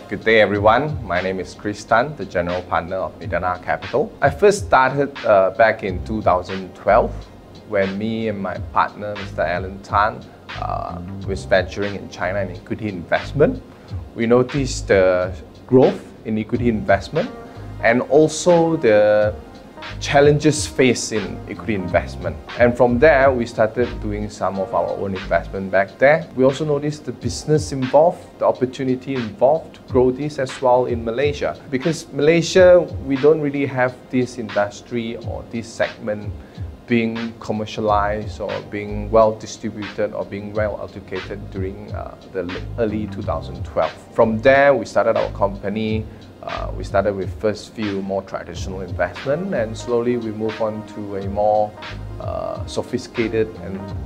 Good day everyone, my name is Chris Tan, the General Partner of Midana Capital. I first started back in 2012 when me and my partner, Mr. Alan Tan, was venturing in China in equity investment. We noticed the growth in equity investment and also the challenges faced in equity investment. And from there, we started doing some of our own investment back there. We also noticed the business involved, the opportunity involved to grow this as well in Malaysia. Because Malaysia, we don't really have this industry or this segment being commercialized or being well distributed or being well educated during the early 2012. From there, we started our company. We started with first few more traditional investment, and slowly we moved on to a more sophisticated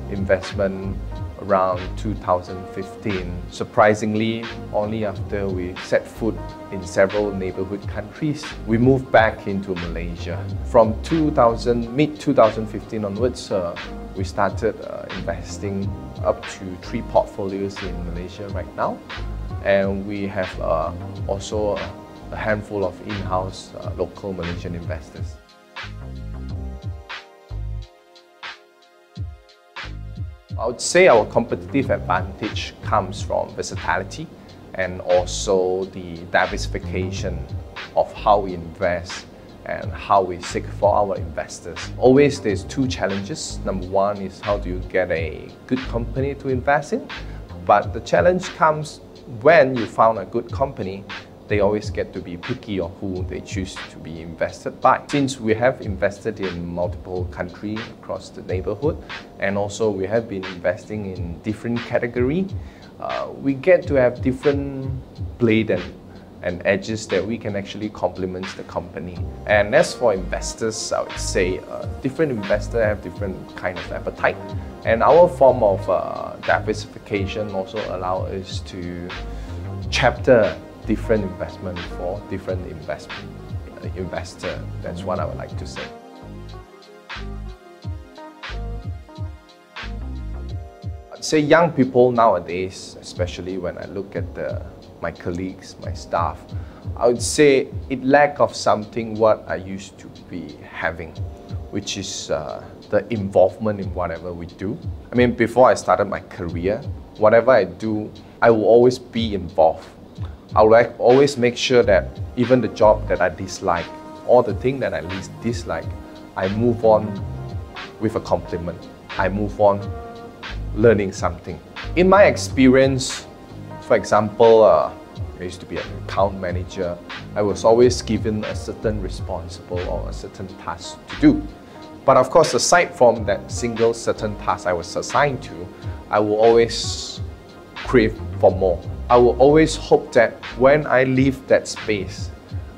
investment around 2015. Surprisingly, only after we set foot in several neighborhood countries, we moved back into Malaysia. From mid-2015 onwards, we started investing up to 3 portfolios in Malaysia right now. And we have also a handful of in-house local Malaysian investors. I would say our competitive advantage comes from versatility and also the diversification of how we invest and how we seek for our investors. Always there's 2 challenges. Number 1 is how do you get a good company to invest in? But the challenge comes when you found a good company, they always get to be picky on who they choose to be invested by. Since we have invested in multiple countries across the neighborhood, and also we have been investing in different categories, we get to have different blade and edges that we can actually complement the company. And as for investors, I would say different investors have different kind of appetite. And our form of diversification also allow us to chapter different investment for different investor. That's what I would like to say. I'd say young people nowadays, especially when I look at my colleagues, my staff, I would say it lack of something what I used to be having, which is the involvement in whatever we do. I mean, before I started my career, whatever I do, I will always be involved. I would always make sure that even the job that I dislike or the thing that I least dislike, I move on with a compliment. I move on learning something. In my experience, for example, I used to be an account manager. I was always given a certain responsible or a certain task to do. But of course, aside from that single certain task I was assigned to, I will always crave for more. I will always hope that when I leave that space,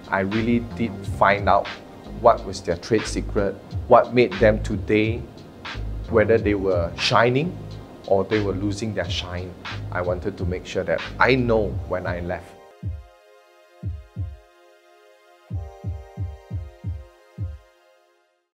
I really did find out what was their trade secret, what made them today, whether they were shining or they were losing their shine. I wanted to make sure that I know when I left.